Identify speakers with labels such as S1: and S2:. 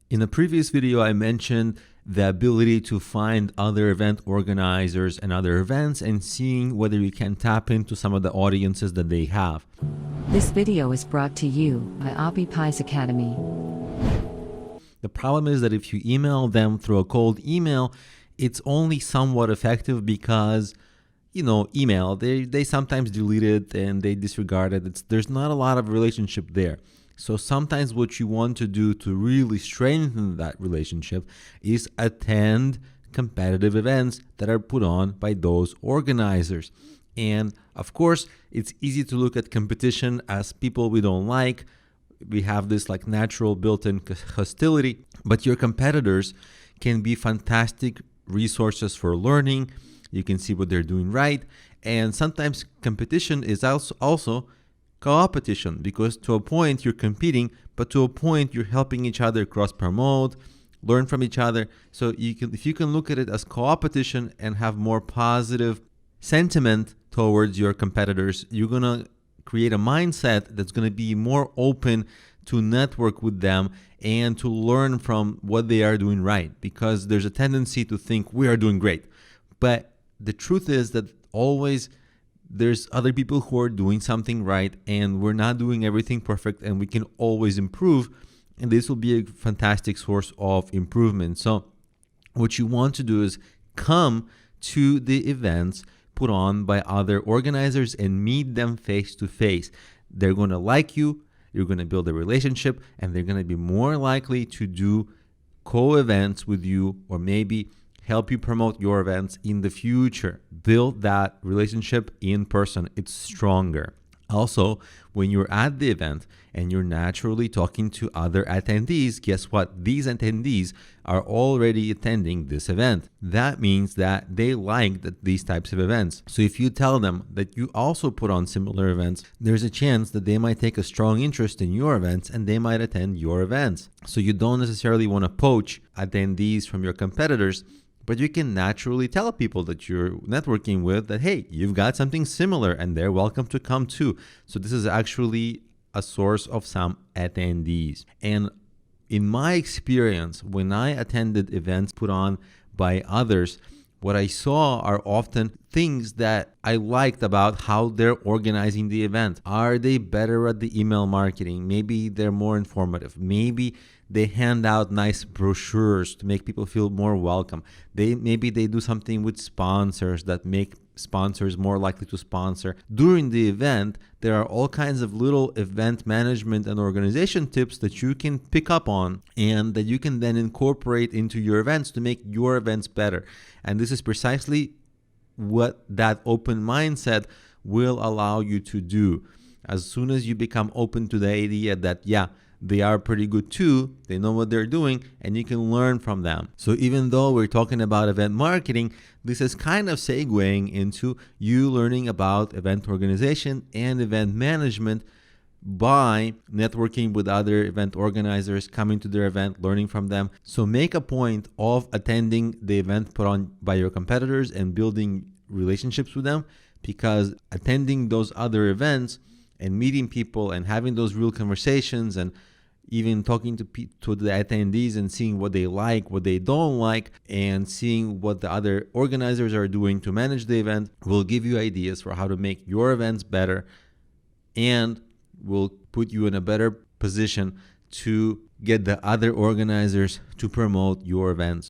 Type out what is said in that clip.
S1: In a previous video, I mentioned the ability to find other event organizers and other events and seeing whether you can tap into some of the audiences that they have.
S2: This video is brought to you by Appy Pie Academy.
S1: The problem is that if you email them through a cold email, it's only somewhat effective because, email, they sometimes delete it and they disregard it. There's not a lot of relationship there. So sometimes what you want to do to really strengthen that relationship is attend competitive events that are put on by those organizers. And of course, it's easy to look at competition as people we don't like. We have this natural built-in hostility, but your competitors can be fantastic resources for learning. You can see what they're doing right. And sometimes competition is also co-opetition, because to a point you're competing, but to a point you're helping each other cross-promote, learn from each other. So if you can look at it as co-opetition and have more positive sentiment towards your competitors, you're going to create a mindset that's going to be more open to network with them and to learn from what they are doing right, because there's a tendency to think we are doing great. But the truth is that always there's other people who are doing something right, and we're not doing everything perfect, and we can always improve. And this will be a fantastic source of improvement. So what you want to do is come to the events put on by other organizers and meet them face to face. They're going to like you, you're going to build a relationship, and they're going to be more likely to do co-events with you, or maybe help you promote your events in the future. Build that relationship in person. It's stronger. Also, when you're at the event and you're naturally talking to other attendees, guess what? These attendees are already attending this event. That means that they like these types of events. So if you tell them that you also put on similar events, there's a chance that they might take a strong interest in your events and they might attend your events. So you don't necessarily want to poach attendees from your competitors, but you can naturally tell people that you're networking with that, hey, you've got something similar and they're welcome to come too. So this is actually a source of some attendees. And in my experience, when I attended events put on by others, what I saw are often things that I liked about how they're organizing the event. Are they better at the email marketing? Maybe they're more informative. Maybe they hand out nice brochures to make people feel more welcome. Maybe they do something with sponsors that make sponsors more likely to sponsor. During the event, there are all kinds of little event management and organization tips that you can pick up on and that you can then incorporate into your events to make your events better. And this is precisely what that open mindset will allow you to do. As soon as you become open to the idea that, yeah, they are pretty good too, they know what they're doing, and you can learn from them. So even though we're talking about event marketing, this is kind of segueing into you learning about event organization and event management by networking with other event organizers, coming to their event, learning from them. So make a point of attending the event put on by your competitors and building relationships with them, because attending those other events and meeting people and having those real conversations and even talking to the attendees and seeing what they like, what they don't like, and seeing what the other organizers are doing to manage the event will give you ideas for how to make your events better and will put you in a better position to get the other organizers to promote your events.